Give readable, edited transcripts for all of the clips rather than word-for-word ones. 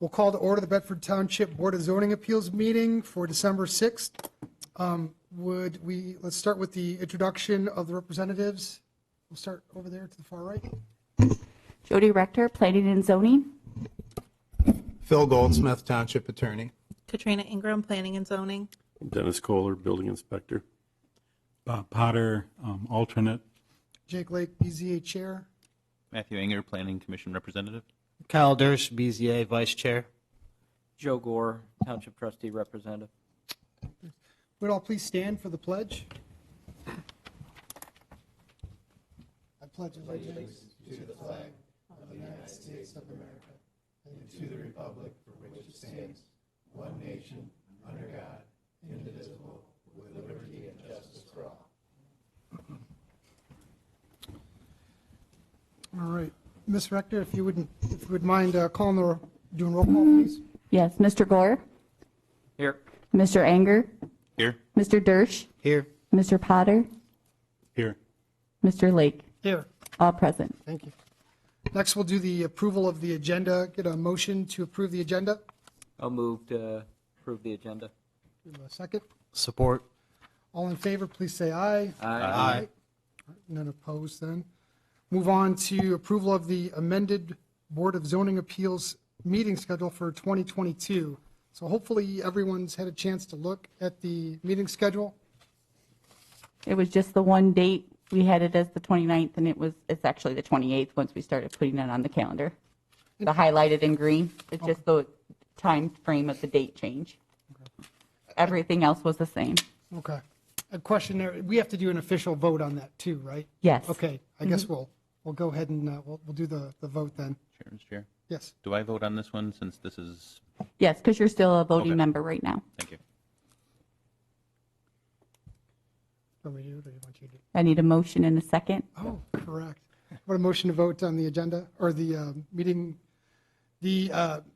We'll call to order the Bedford Township Board of Zoning Appeals meeting for December 6th. Let's start with the introduction of the representatives. We'll start over there to the far right. Jody Rector, Planning and Zoning. Phil Goldsmith, Township Attorney. Katrina Ingram, Planning and Zoning. Dennis Kohler, Building Inspector. Bob Potter, alternate. Jake Lake, BZA Chair. Matthew Anger, Planning Commission Representative. Kyle Dersh, BZA Vice Chair. Joe Gore, Township Trustee Representative. Would all please stand for the pledge? I pledge allegiance to the flag of the United States of America and to the republic for which it stands, one nation, under God, indivisible, with liberty and justice for all. All right. Ms. Rector, if you would mind doing roll call, please. Yes, Mr. Gore, Here. Mr. Anger, Here. Mr. Dersh, Here. Mr. Potter, Here. Mr. Lake, Here. all present. Thank you. Next, we'll do the approval of the agenda. Get a motion to approve the agenda. I'll move to approve the agenda. Give a second. Support. All in favor, please say aye. Aye. None opposed then. Move on to approval of the amended Board of Zoning Appeals meeting schedule for 2022. So hopefully everyone's had a chance to look at the meeting schedule. It was just the one date. We had it as the 29th, and it's actually the 28th once we started putting it on the calendar. The highlighted in green, it's just the time frame of the date change. Everything else was the same. Okay. A question there, we have to do an official vote on that too, right? Yes. Okay, I guess we'll go ahead and we'll do the vote then. Chairman's Chair. Yes. Do I vote on this one since this is, Yes, because you're still a voting Okay. member right now. thank you. Want me to do it or you want you to do it? I need a motion in a second. Oh, correct. What a motion to vote on the agenda or the meeting, the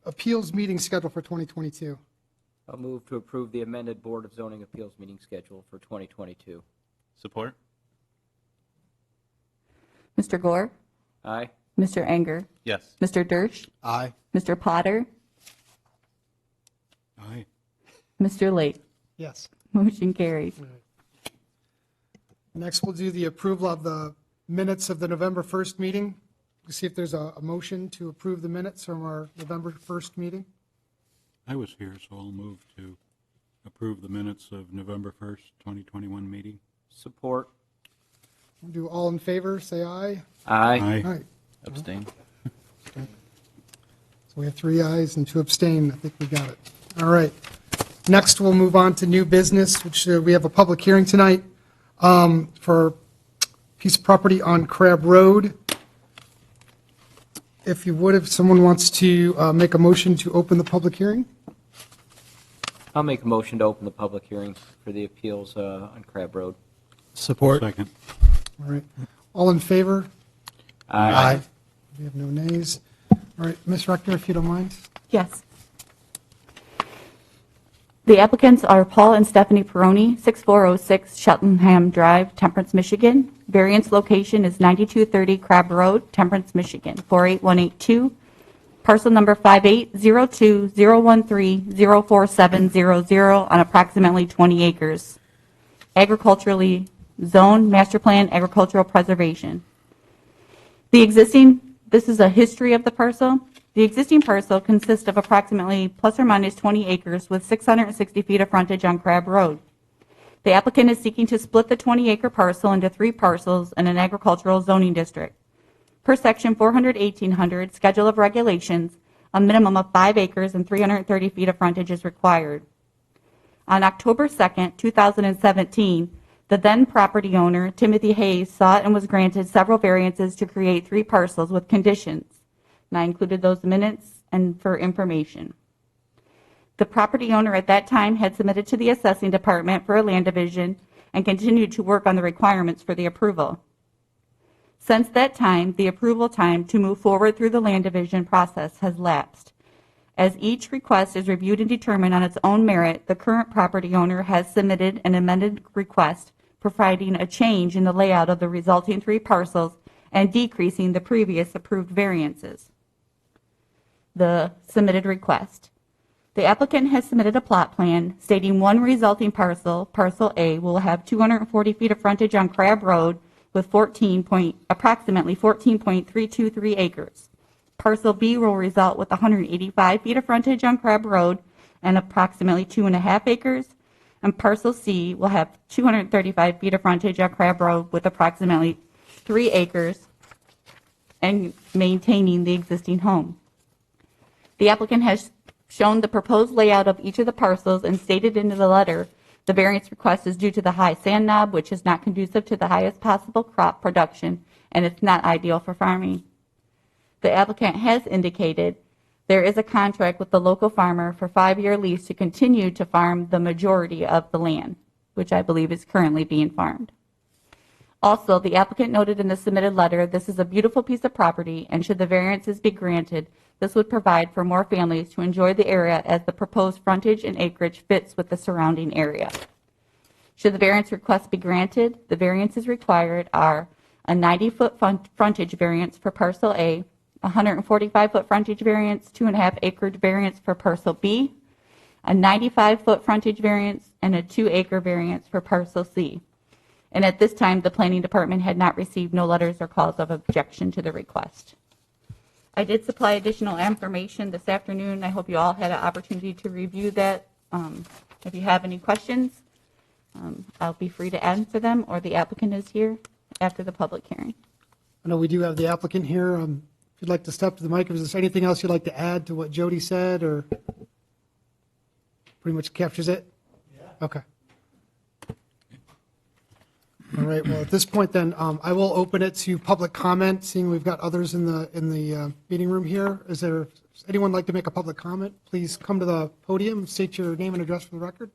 appeals meeting schedule for 2022. I'll move to approve the amended Board of Zoning Appeals meeting schedule for 2022. Support? Mr. Gore, Aye. Mr. Anger, Yes. Mr. Dersh, Aye. Mr. Potter, Aye. Mr. Lake. Yes. Motion carries. Next, we'll do the approval of the minutes of the November 1st meeting. We'll see if there's a motion to approve the minutes from our November 1st meeting. I was here, so I'll move to approve the minutes of November 1st, 2021 meeting. Support. We'll do all in favor, say aye. Aye. All right. Abstain? So we have 3 ayes and 2 abstain. I think we got it. All right. Next, we'll move on to new business, which we have a public hearing tonight for a piece of property on Crab Road. If you would, if someone wants to make a motion to open the public hearing. I'll make a motion to open the public hearing for the appeals on Crab Road. Support. Second. All right. All in favor? Aye. We have no nays. All right. Ms. Rector, if you don't mind. Yes. The applicants are Paul and Stephanie Peroni, 6406 Cheltenham Drive, Temperance, Michigan. Variance location is 9230 Crab Road, Temperance, Michigan, 48182. Parcel number 5802-013-04700 on approximately 20 acres. Agriculturally zoned, master plan, agricultural preservation. This is a history of the parcel. The existing parcel consists of approximately plus or minus 20 acres with 660 feet of frontage on Crab Road. The applicant is seeking to split the 20-acre parcel into 3 parcels in an agricultural zoning district. Per section 400-1800, Schedule of Regulations, a minimum of 5 acres and 330 feet of frontage is required. On October 2nd, 2017, the then property owner, Timothy Hayes, sought and was granted several variances to create 3 parcels with conditions. And I included those minutes and for information. The property owner at that time had submitted to the assessing department for a land division and continued to work on the requirements for the approval. Since that time, the approval time to move forward through the land division process has lapsed. As each request is reviewed and determined on its own merit, the current property owner has submitted an amended request providing a change in the layout of the resulting 3 parcels and decreasing the previous approved variances. the submitted request. The applicant has submitted a plot plan stating one resulting parcel, parcel A, will have 240 feet of frontage on Crab Road with approximately 14.323 acres. Parcel B will result with 185 feet of frontage on Crab Road and approximately 2.5 acres. And parcel C will have 235 feet of frontage on Crab Road with approximately 3 acres and maintaining the existing home. The applicant has shown the proposed layout of each of the parcels and stated in the letter the variance request is due to the high sand knob, which is not conducive to the highest possible crop production, and it's not ideal for farming. The applicant has indicated there is a contract with the local farmer for 5-year lease to continue to farm the majority of the land, which I believe is currently being farmed. Also, the applicant noted in the submitted letter, this is a beautiful piece of property, and should the variances be granted, this would provide for more families to enjoy the area as the proposed frontage and acreage fits with the surrounding area. Should the variance request be granted, the variances required are a 90-foot frontage variance for parcel A, 145-foot frontage variance, 2.5 acre variance for parcel B, a 95-foot frontage variance, and a 2-acre variance for parcel C. And at this time, the planning department had not received no letters or calls of objection to the request. I did supply additional information this afternoon. I hope you all had an opportunity to review that. If you have any questions, I'll be free to answer them, or the applicant is here after the public hearing. I know we do have the applicant here. If you'd like to step to the mic, is there anything else you'd like to add to what Jody said, or pretty much captures it? Yeah. Okay. All right, well, at this point then, I will open it to public comment, seeing we've got others in the meeting room here. Does anyone like to make a public comment? Please come to the podium, state your name and address for the record.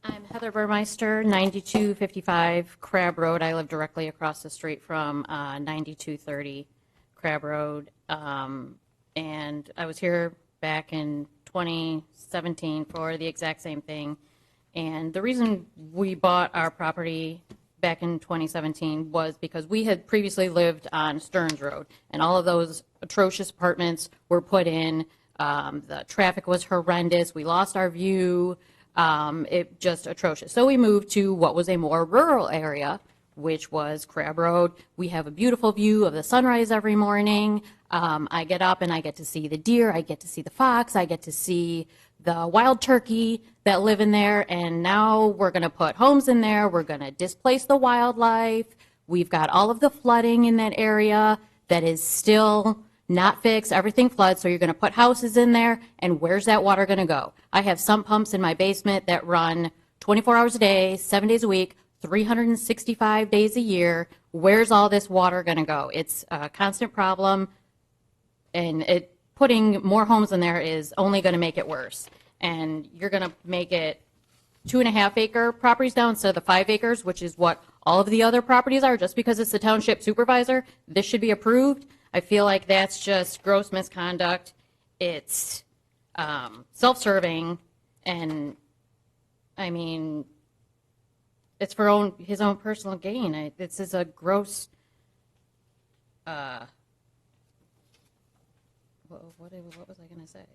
I'm Heather Burmeister, 9255 Crab Road. I live directly across the street from 9230 Crab Road. And I was here back in 2017 for the exact same thing. And the reason we bought our property back in 2017 was because we had previously lived on Stearns Road, and all of those atrocious apartments were put in. The traffic was horrendous. We lost our view. It just atrocious. So we moved to what was a more rural area, which was Crab Road. We have a beautiful view of the sunrise every morning. I get up and I get to see the deer. I get to see the fox. I get to see the wild turkey that live in there. And now we're going to put homes in there. We're going to displace the wildlife. We've got all of the flooding in that area that is still not fixed. Everything floods, so you're going to put houses in there, and where's that water going to go? I have sump pumps in my basement that run 24 hours a day, 7 days a week, 365 days a year. Where's all this water going to go? It's a constant problem, and putting more homes in there is only going to make it worse. And you're going to make it 2.5 acre properties down instead of the 5 acres, which is what all of the other properties are. Just because it's the township supervisor, this should be approved. I feel like that's just gross misconduct. It's self-serving, and I mean, it's for his own personal gain. This is a gross. What was I going to say?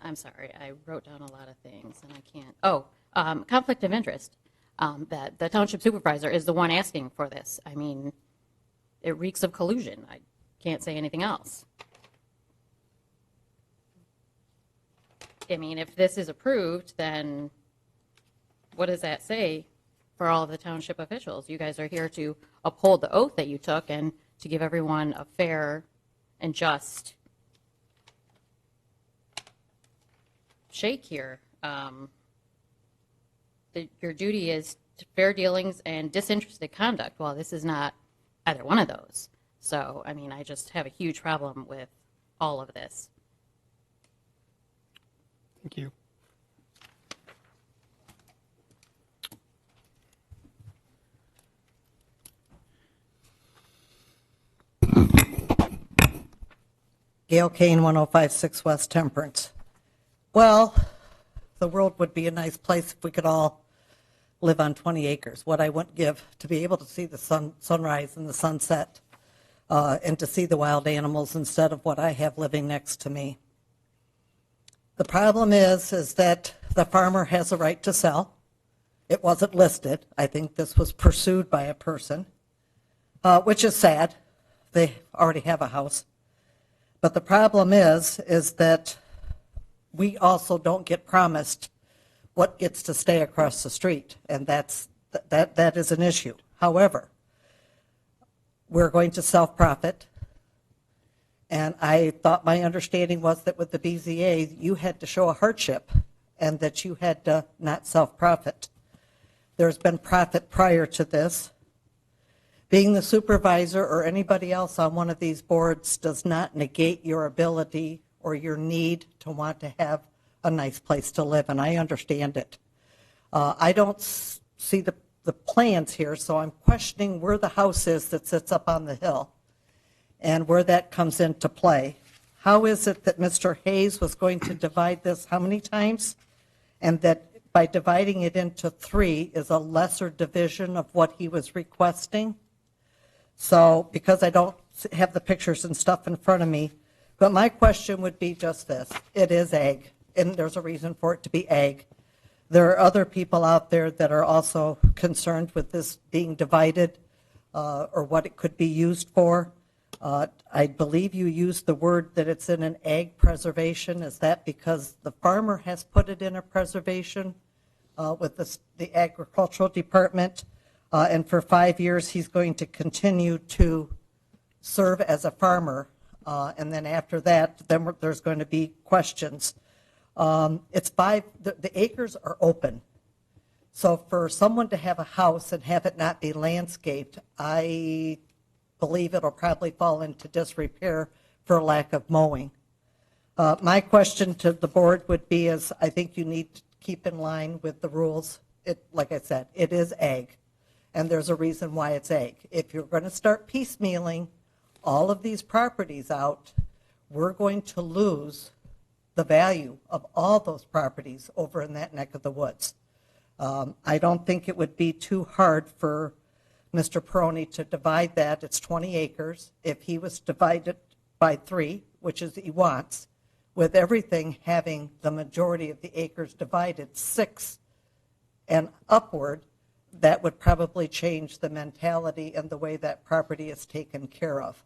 I'm sorry. I wrote down a lot of things, and I can't. Oh, conflict of interest. That the township supervisor is the one asking for this. I mean, it reeks of collusion. I can't say anything else. I mean, if this is approved, then what does that say for all of the township officials? You guys are here to uphold the oath that you took and to give everyone a fair and just shake here. Your duty is fair dealings and disinterested conduct. Well, this is not either one of those. So, I mean, I just have a huge problem with all of this. Thank you. Gail Kane, 1056 West Temperance. Well, the world would be a nice place if we could all live on 20 acres. What I wouldn't give to be able to see the sunrise and the sunset and to see the wild animals instead of what I have living next to me. The problem is that the farmer has a right to sell. It wasn't listed. I think this was pursued by a person, which is sad. They already have a house. But the problem is that we also don't get promised what gets to stay across the street, and that is an issue. However, we're going to self-profit, and I thought my understanding was that with the BZA, you had to show a hardship and that you had to not self-profit. There's been profit prior to this. Being the supervisor or anybody else on one of these boards does not negate your ability or your need to want to have a nice place to live, and I understand it. I don't see the plans here, so I'm questioning where the house is that sits up on the hill and where that comes into play. How is it that Mr. Hayes was going to divide this how many times? And that by dividing it into 3 is a lesser division of what he was requesting? So, because I don't have the pictures and stuff in front of me, but my question would be just this. It is ag, and there's a reason for it to be ag. There are other people out there that are also concerned with this being divided or what it could be used for. I believe you used the word that it's in an ag preservation. Is that because the farmer has put it in a preservation with the agricultural department? And for 5 years, he's going to continue to serve as a farmer. And then after that, then there's going to be questions. The acres are open. So for someone to have a house and have it not be landscaped, I believe it'll probably fall into disrepair for lack of mowing. My question to the board would be is I think you need to keep in line with the rules. Like I said, it is ag, and there's a reason why it's ag. If you're going to start piecemealing all of these properties out, we're going to lose the value of all those properties over in that neck of the woods. I don't think it would be too hard for Mr. Peroni to divide that. It's 20 acres. If he was divided by 3, which is he wants, with everything having the majority of the acres divided 6 and upward, that would probably change the mentality and the way that property is taken care of.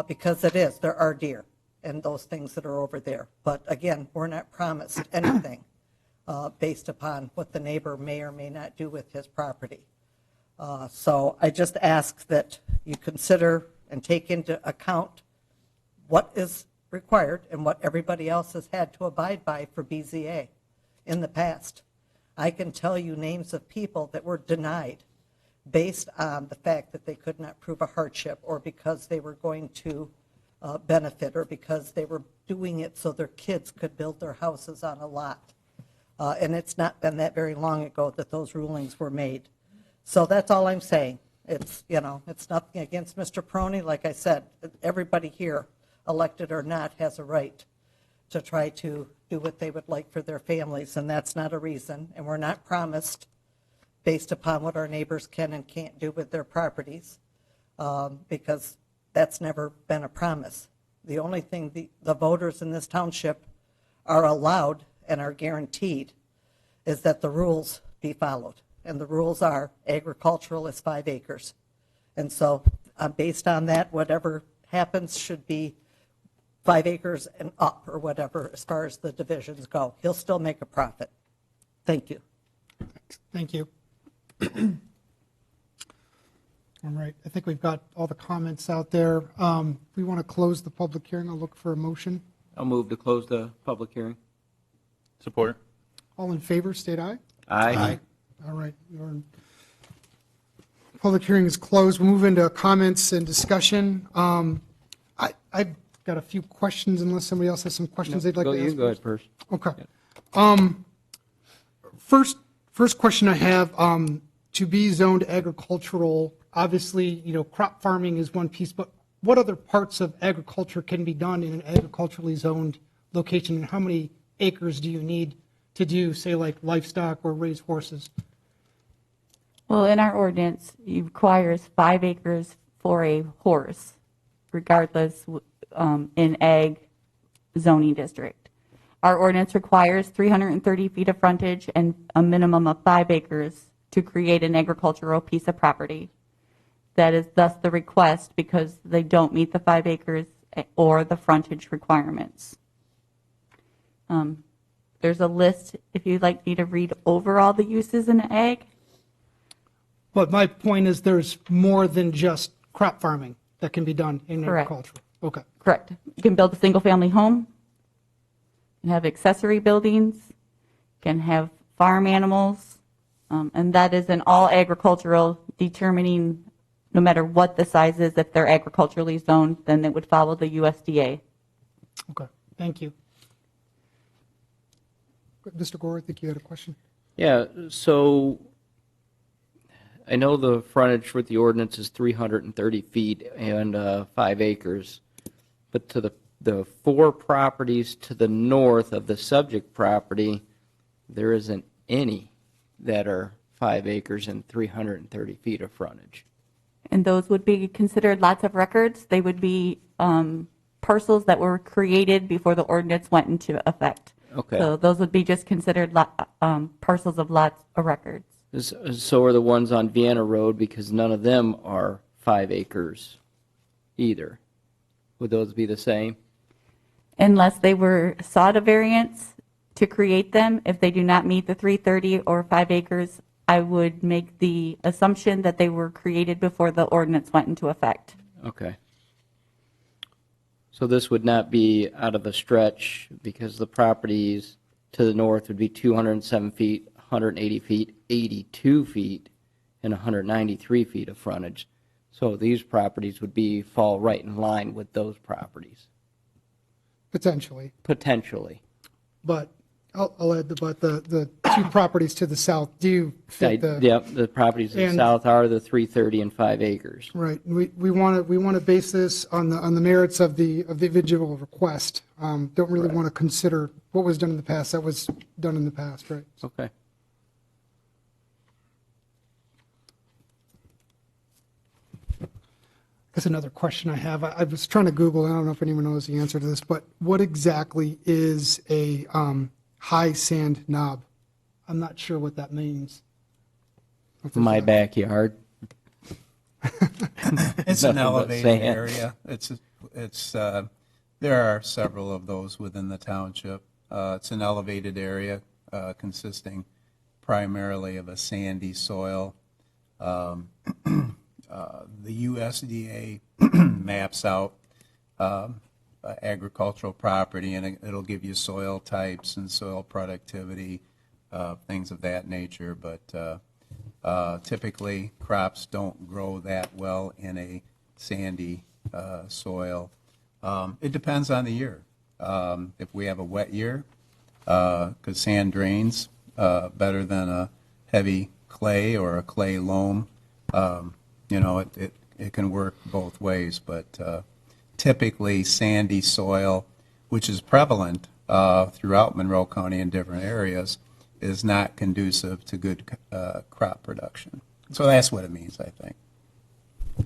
Because there are deer and those things that are over there. But again, we're not promised anything based upon what the neighbor may or may not do with his property. So I just ask that you consider and take into account what is required and what everybody else has had to abide by for BZA in the past. I can tell you names of people that were denied based on the fact that they could not prove a hardship or because they were going to benefit or because they were doing it so their kids could build their houses on a lot. And it's not been that very long ago that those rulings were made. So that's all I'm saying. It's nothing against Mr. Peroni. Like I said, everybody here, elected or not, has a right to try to do what they would like for their families, and that's not a reason. And we're not promised based upon what our neighbors can and can't do with their properties, because that's never been a promise. The only thing the voters in this township are allowed and are guaranteed is that the rules be followed. And the rules are agricultural is 5 acres. And so based on that, whatever happens should be 5 acres and up or whatever as far as the divisions go. He'll still make a profit. Thank you. Thank you. All right, I think we've got all the comments out there. If we want to close the public hearing, I'll look for a motion. I'll move to close the public hearing. Support. All in favor, state aye. Aye. All right, your public hearing is closed. We'll move into comments and discussion. I've got a few questions unless somebody else has some questions they'd like to ask. You go ahead first. Okay. First question I have, to be zoned agricultural, obviously, crop farming is one piece, but what other parts of agriculture can be done in an agriculturally zoned location, and how many acres do you need to do, say, like livestock or raise horses? Well, in our ordinance, it requires 5 acres for a horse. regardless in ag zoning district. Our ordinance requires 330 feet of frontage and a minimum of 5 acres to create an agricultural piece of property. That is thus the request because they don't meet the 5 acres or the frontage requirements. There's a list if you'd like me to read over all the uses in ag. But my point is there's more than just crop farming that can be done in Correct. agriculture. Okay. Correct. You can build a single-family home, you can have accessory buildings, you can have farm animals, and that is in all agricultural, determining no matter what the size is, if they're agriculturally zoned, then it would follow the USDA. Okay. Thank you. Mr. Gore, I think you had a question. Yeah, so I know the frontage with the ordinance is 330 feet and 5 acres, but to the 4 properties to the north of the subject property, there isn't any that are 5 acres and 330 feet of frontage. And those would be considered lots of records. They would be parcels that were created before the ordinance went into effect. Okay. So those would be just considered parcels of lots of records. So are the ones on Vienna Road, because none of them are 5 acres either. Would those be the same? Unless they were sought a variance to create them, if they do not meet the 330 or 5 acres, I would make the assumption that they were created before the ordinance went into effect. Okay. So this would not be out of a stretch because the properties to the north would be 207 feet, 180 feet, 82 feet, and 193 feet of frontage. So these properties would fall right in line with those properties. Potentially. Potentially. But I'll add, but the 2 properties to the south do fit the. Yep, the properties to the And- south are the 330 and 5 acres. Right. We want to base this on the merits of the individual request. Don't really Right. want to consider what was done in the past. That was done in the past, right? Okay. That's another question I have. I was trying to Google, I don't know if anyone knows the answer to this, but what exactly is a high sand knob? I'm not sure what that means. My backyard. It's Nothing an but elevated sand. area. There are several of those within the township. It's an elevated area consisting primarily of a sandy soil. The USDA maps out agricultural property, and it'll give you soil types and soil productivity, things of that nature. But typically, crops don't grow that well in a sandy soil. It depends on the year. If we have a wet year, because sand drains better than a heavy clay or a clay loam, it can work both ways. But typically, sandy soil, which is prevalent throughout Monroe County in different areas, is not conducive to good crop production. So that's what it means, I think.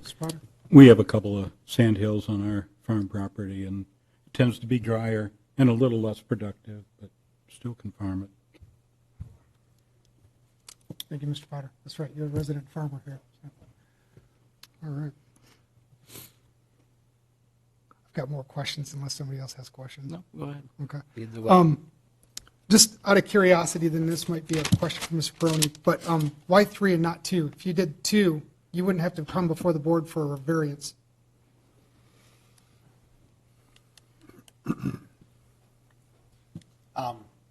Spotter? We have a couple of sand hills on our farm property, and it tends to be drier and a little less productive, but still can farm it. Thank you, Mr. Potter. That's right, you're a resident farmer here. So. All right. I've got more questions unless somebody else has questions. No, go ahead. Okay. Either way. Just out of curiosity, then this might be a question for Mr. Peroni, but why 3 and not 2? If you did 2, you wouldn't have to come before the board for a variance.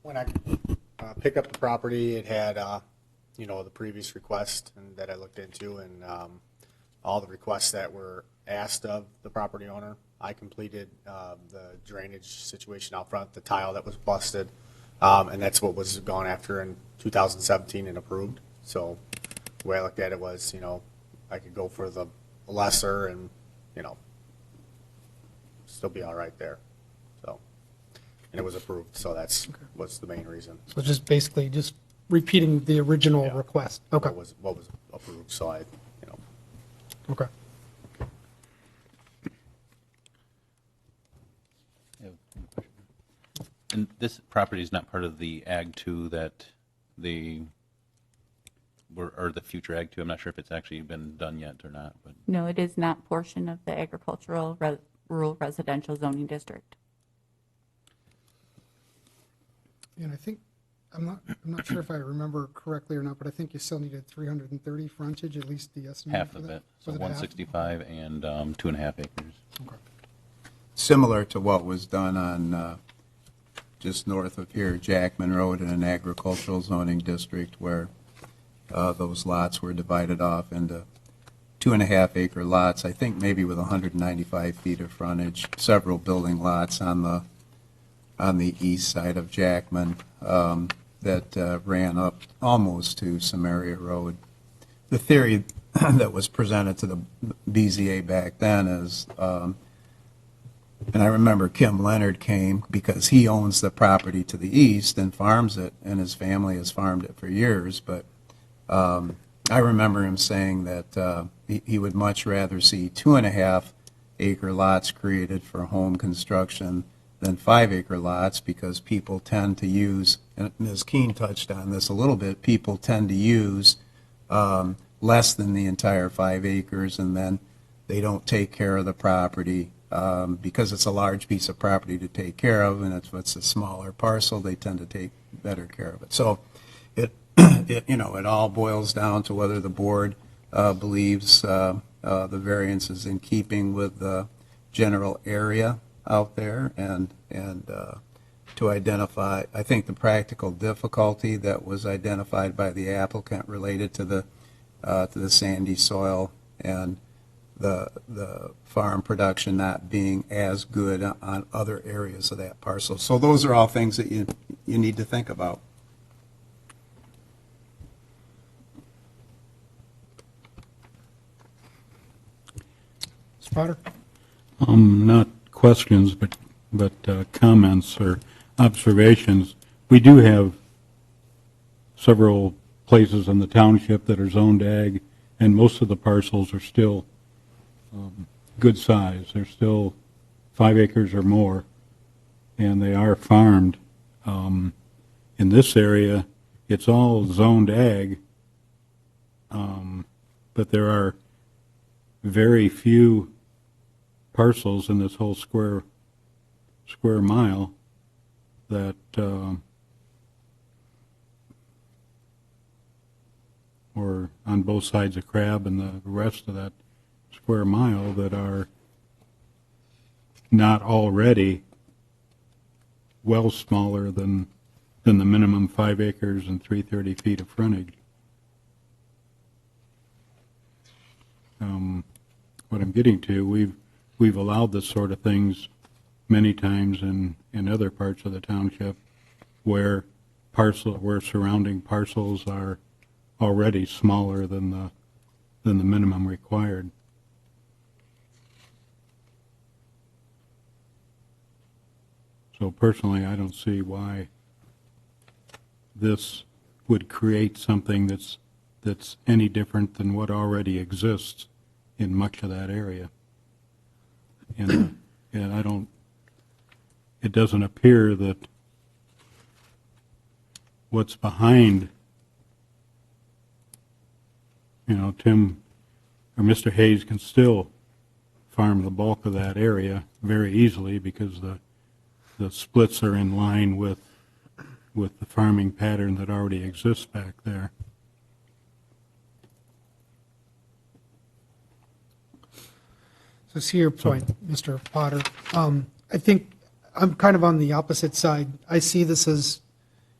When I picked up the property, it had, the previous request and that I looked into, and all the requests that were asked of the property owner. I completed the drainage situation out front, the tile that was busted, and that's what was gone after in 2017 and approved. So the way I looked at it was, I could go for the lesser and, still be all right there. So, and it was approved, so that's what's the main reason. So just basically just repeating the original request. Okay. What was approved, so I. Okay. And this property is not part of the Ag 2 that or the future Ag 2. I'm not sure if it's actually been done yet or not. But No, it is not portion of the agricultural rural residential zoning district. And I think, I'm not sure if I remember correctly or not, but I think you still needed 330 frontage, at least the estimate half for of that. it, so Was half? 165 and 2.5 acres. Okay. Similar to what was done on just north of here, Jackman Road, in an agricultural zoning district where those lots were divided off into 2.5 acre lots, I think maybe with 195 feet of frontage, several building lots on the east side of Jackman that ran up almost to Samaria Road. The theory that was presented to the BZA back then is, and I remember Kim Leonard came because he owns the property to the east and farms it, and his family has farmed it for years, but I remember him saying that he would much rather see 2.5 acre lots created for home construction than 5 acre lots, because people tend to use, and Ms. Keene touched on this a little bit, people tend to use less than the entire 5 acres, and then they don't take care of the property because it's a large piece of property to take care of, and it's a smaller parcel, they tend to take better care of it. So it all boils down to whether the board believes the variance is in keeping with the general area out there, and to identify, I think the practical difficulty that was identified by the applicant related to the sandy soil and the farm production not being as good on other areas of that parcel. So those are all things that you need to think about. Mr. Potter? Not questions, but comments or observations. We do have several places in the township that are zoned ag, and most of the parcels are still good size. They're still 5 acres or more, and they are farmed. In this area, it's all zoned ag, but there are very few parcels in this whole square mile that or on both sides of Crab and the rest of that square mile that are not already well smaller than the minimum 5 acres and 330 feet of frontage. What I'm getting to, we've allowed this sort of things many times in other parts of the township where surrounding parcels are already smaller than the minimum required. So personally, I don't see why this would create something that's any different than what already exists in much of that area. And it doesn't appear that what's behind, Tim or Mr. Hayes can still farm the bulk of that area very easily because the splits are in line with the farming pattern that already exists back there. So see your point, Mr. Potter. I think I'm kind of on the opposite side. I see this as,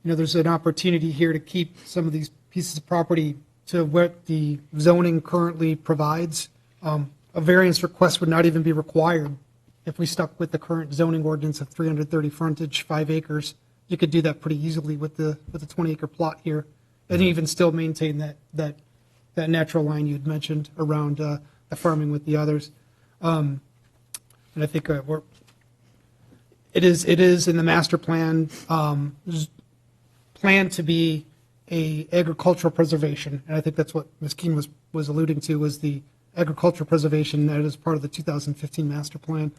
there's an opportunity here to keep some of these pieces of property to what the zoning currently provides. A variance request would not even be required if we stuck with the current zoning ordinance of 330 frontage, 5 acres. You could do that pretty easily with the 20-acre plot here, and even still maintain that natural line you had mentioned around the farming with the others. And I think it is in the master plan planned to be a agricultural preservation, and I think that's what Ms. Keene was alluding to, was the agricultural preservation that is part of the 2015 master plan.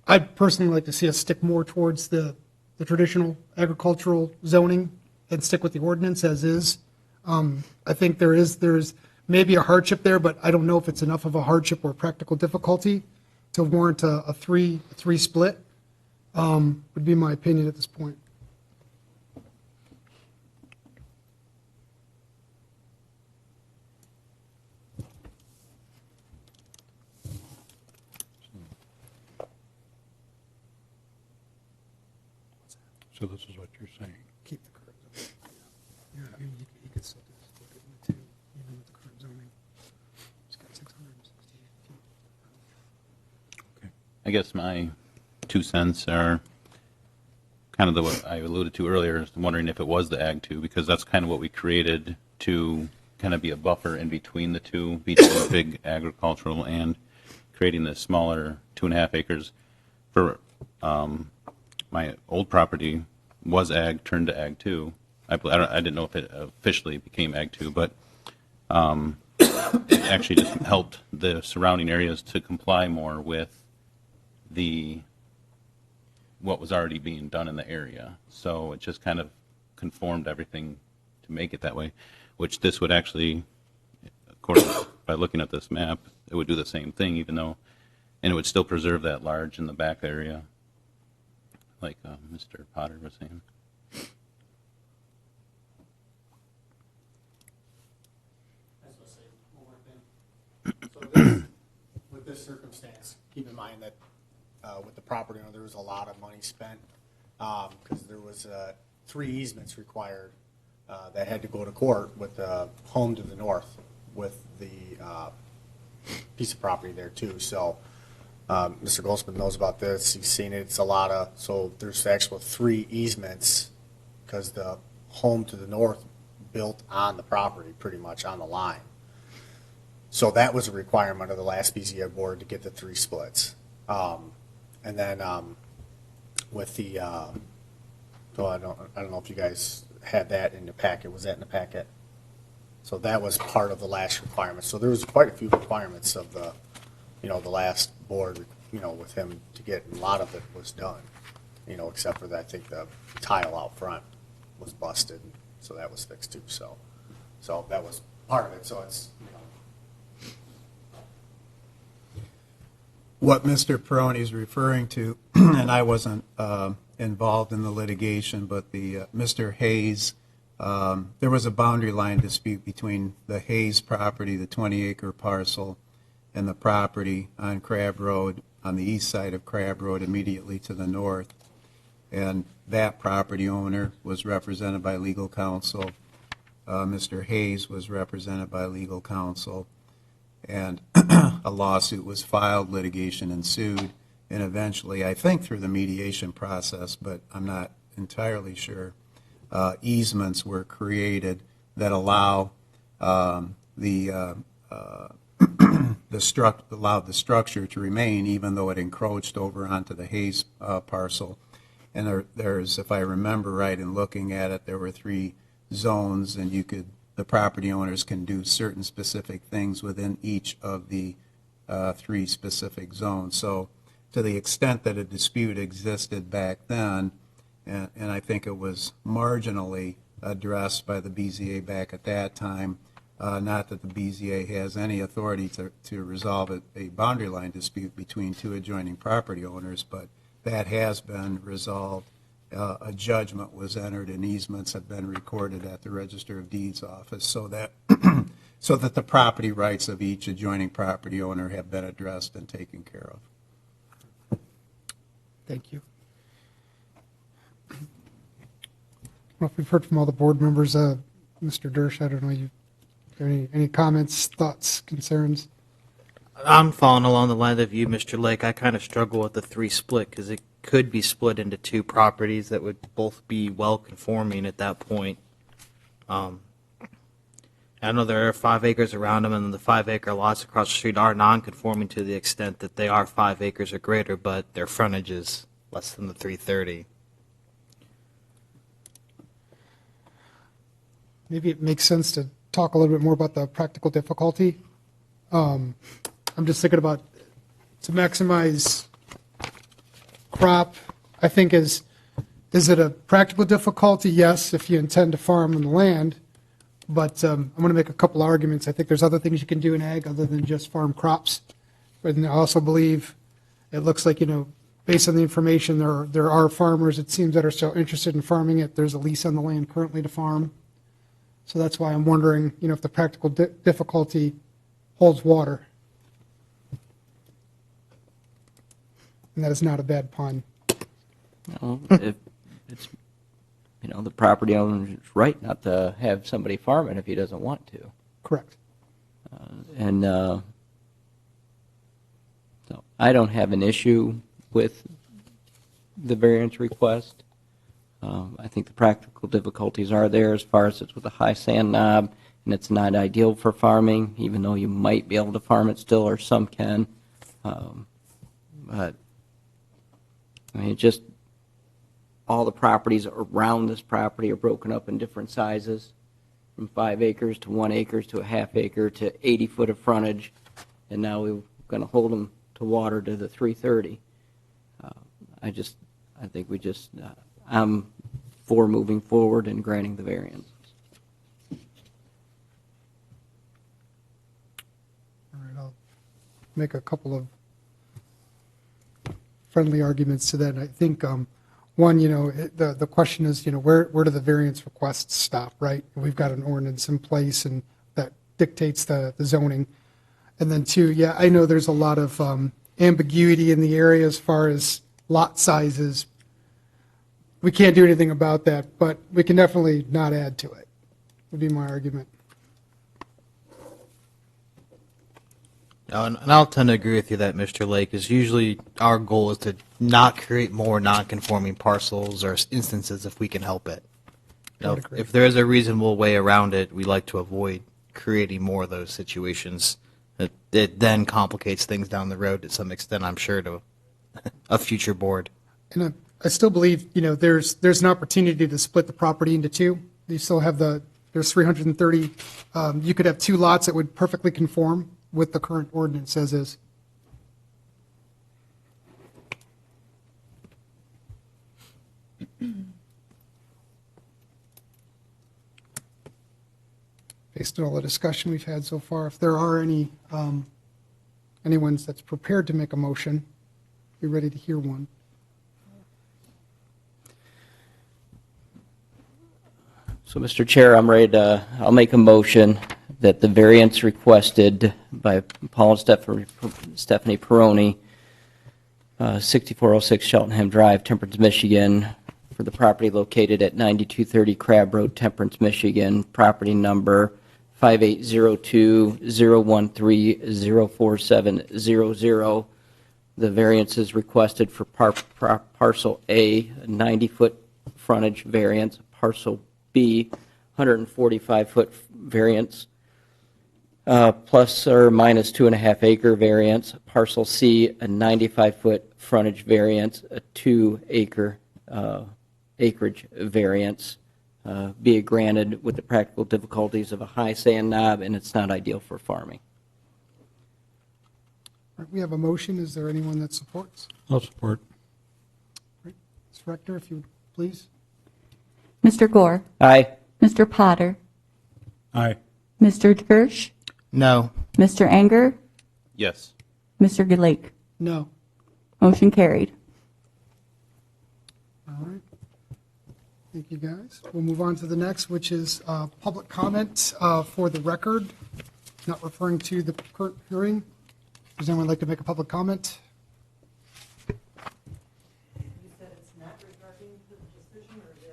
I'd personally like to see us stick more towards the traditional agricultural zoning and stick with the ordinance as is. I think there's maybe a hardship there, but I don't know if it's enough of a hardship or practical difficulty to warrant a three split, would be my opinion at this point. So this is what you're saying. Keep the current zoning. Yeah, I mean, you could still do split it into two, even with the current zoning. It's got 668 feet. Okay. I guess my 2 cents are kind of what I alluded to earlier, is wondering if it was the Ag 2, because that's kind of what we created to kind of be a buffer in between the two, between the big agricultural and creating the smaller 2.5 acres. For my old property was Ag, turned to Ag 2. I didn't know if it officially became Ag 2, but it actually just helped the surrounding areas to comply more with what was already being done in the area. So it just kind of conformed everything to make it that way, which this would actually, according by looking at this map, it would do the same thing, even though, and it would still preserve that large in the back area, like Mr. Potter was saying. With this circumstance, keep in mind that with the property owner, there was a lot of money spent because there was 3 easements required that had to go to court with the home to the north with the piece of property there too. So Mr. Goldsmith knows about this. He's seen it. It's a lot of, so there's actual 3 easements because the home to the north built on the property, pretty much on the line. So that was a requirement of the last BZA board to get the 3 splits. And then with the, so I don't know if you guys had that in the packet. Was that in the packet? So that was part of the last requirement. So there was quite a few requirements of the, the last board, with him to get, a lot of it was done, except for that, I think the tile out front was busted, so that was fixed too. So that was part of it. So it's, What Mr. Peroni is referring to, and I wasn't involved in the litigation, but Mr. Hayes, there was a boundary line dispute between the Hayes property, the 20-acre parcel, and the property on Crab Road, on the east side of Crab Road, immediately to the north. And that property owner was represented by legal counsel. Mr. Hayes was represented by legal counsel. And a lawsuit was filed, litigation ensued, and eventually, I think through the mediation process, but I'm not entirely sure, easements were created that allow allowed the structure to remain, even though it encroached over onto the Hayes parcel. And there's, if I remember right in looking at it, there were 3 zones, and the property owners can do certain specific things within each of the 3 specific zones. So to the extent that a dispute existed back then, and I think it was marginally addressed by the BZA back at that time, not that the BZA has any authority to resolve a boundary line dispute between 2 adjoining property owners, but that has been resolved. A judgment was entered and easements have been recorded at the Register of Deeds office so that the property rights of each adjoining property owner have been addressed and taken care of. Thank you. Well, we've heard from all the board members. Mr. Dersch, I don't know, any comments, thoughts, concerns? I'm following along the line of you, Mr. Lake. I kind of struggle with the 3 split because it could be split into 2 properties that would both be well conforming at that point. I know there are 5 acres around them, and the 5-acre lots across the street are non-conforming to the extent that they are 5 acres or greater, but their frontage is less than the 330. Maybe it makes sense to talk a little bit more about the practical difficulty. I'm just thinking about to maximize crop, I think is it a practical difficulty? Yes, if you intend to farm on the land. But I'm going to make a couple arguments. I think there's other things you can do in ag other than just farm crops. But I also believe it looks like, based on the information, there are farmers, it seems, that are still interested in farming it. There's a lease on the land currently to farm. So that's why I'm wondering, if the practical difficulty holds water. And that is not a bad pun. Well, if it's, the property owner's right not to have somebody farm it if he doesn't want to. Correct. So I don't have an issue with the variance request. I think the practical difficulties are there as far as it's with a high sand knob, and it's not ideal for farming, even though you might be able to farm it still, or some can. But, just all the properties around this property are broken up in different sizes, from 5 acres to 1 acre to a half acre to 80 foot of frontage, and now we're going to hold them to water to the 330. I'm for moving forward and granting the variance. All right, I'll make a couple of friendly arguments to that. I think, one, the question is, where do the variance requests stop, right? We've got an ordinance in place, and that dictates the zoning. And then two, yeah, I know there's a lot of ambiguity in the area as far as lot sizes. We can't do anything about that, but we can definitely not add to it, would be my argument. And I'll tend to agree with you that, Mr. Lake, is usually our goal is to not create more non-conforming parcels or instances if we can help it. If there is a reasonable way around it, we like to avoid creating more of those situations. It then complicates things down the road to some extent, I'm sure, to a future board. And I still believe, there's an opportunity to split the property into two. You still have there's 330, you could have two lots that would perfectly conform with the current ordinance as is. Based on all the discussion we've had so far, if there are anyone that's prepared to make a motion, be ready to hear one. So, Mr. Chair, I'll make a motion that the variance requested by Paul and Stephanie Peroni, 6406 Cheltenham Drive, Temperance, Michigan, for the property located at 9230 Crab Road, Temperance, Michigan, property number 5802-013-04700. The variance is requested for parcel A, 90-foot frontage variance, parcel B, 145-foot variance, plus or minus 2.5 acre variance, parcel C, a 95-foot frontage variance, a 2 acre acreage variance, be granted with the practical difficulties of a high sand knob, and it's not ideal for farming. All right, we have a motion. Is there anyone that supports? I'll support. Great. Ms. Rector, if you would, please. Mr. Gore? Aye. Mr. Potter? Aye. Mr. Gersh? No. Mr. Anger? Yes. Mr. Lake? No. Motion carried. All right. Thank you, guys. We'll move on to the next, which is public comment for the record, not referring to the current hearing. Does anyone like to make a public comment? You said it's not regarding the decision, or it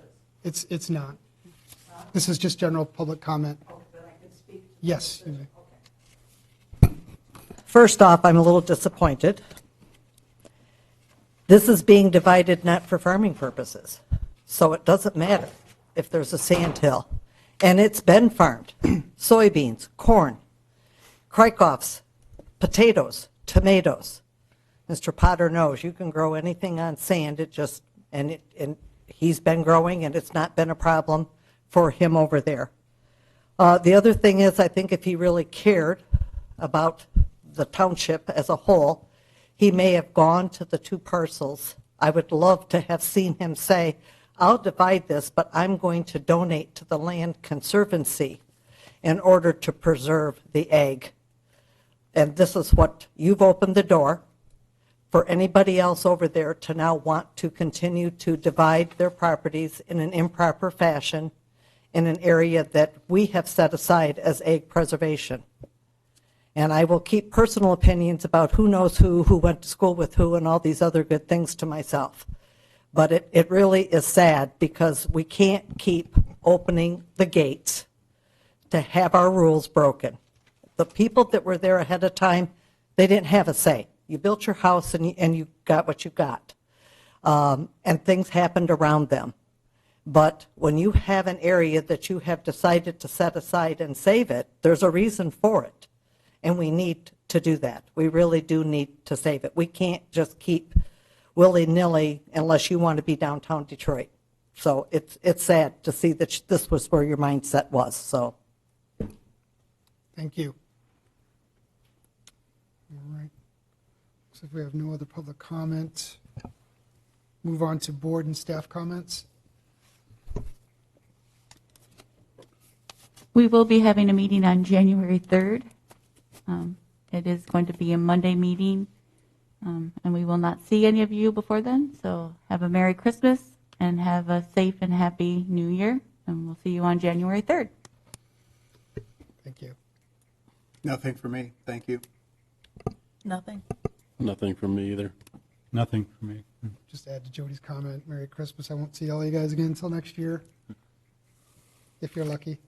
is? It's not. This is just general public comment. Oh, but I can speak to the Yes, you decision. may. Okay. First off, I'm a little disappointed. This is being divided not for farming purposes, so it doesn't matter if there's a sand hill. And it's been farmed. Soybeans, corn, Krykoffs, potatoes, tomatoes. Mr. Potter knows you can grow anything on sand. And he's been growing, and it's not been a problem for him over there. The other thing is, I think if he really cared about the township as a whole, he may have gone to the two parcels I would love to have seen him say, I'll divide this, but I'm going to donate to the Land Conservancy in order to preserve the ag. And this is what, you've opened the door for anybody else over there to now want to continue to divide their properties in an improper fashion in an area that we have set aside as ag preservation. And I will keep personal opinions about who knows who went to school with who, and all these other good things to myself. But it really is sad because we can't keep opening the gates to have our rules broken. The people that were there ahead of time, they didn't have a say. You built your house and you got what you got. And things happened around them. But when you have an area that you have decided to set aside and save it, there's a reason for it. And we need to do that. We really do need to save it. We can't just keep willy-nilly unless you want to be downtown Detroit. So it's sad to see that this was where your mindset was. So Thank you. All right. So if we have no other public comment, move on to board and staff comments. We will be having a meeting on January 3rd. It is going to be a Monday meeting, and we will not see any of you before then. So have a Merry Christmas and have a safe and happy New Year, and we'll see you on January 3rd. Thank you. Nothing for me. Thank you. Nothing. Nothing from me either. Nothing for me. Just add to Jody's comment, Merry Christmas. I won't see all you guys again until next year, if you're lucky.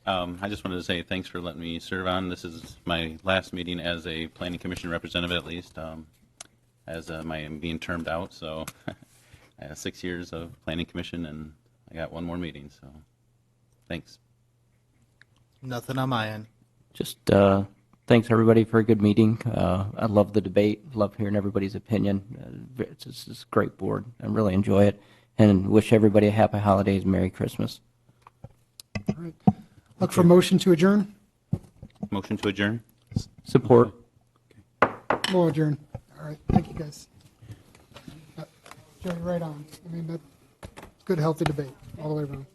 I just wanted to say thanks for letting me serve on. This is my last meeting as a planning commission representative, at least, as I'm being termed out. So I have 6 years of planning commission, and I got one more meeting. So thanks. Nothing on my end. Just thanks, everybody, for a good meeting. I love the debate, love hearing everybody's opinion. It's just a great board. I really enjoy it, and wish everybody a happy holidays, Merry Christmas. All right. Look for motion to adjourn. Motion to adjourn. Support. We'll adjourn. All right. Thank you, guys. Jody, right on. I mean, that's good, healthy debate all the way around.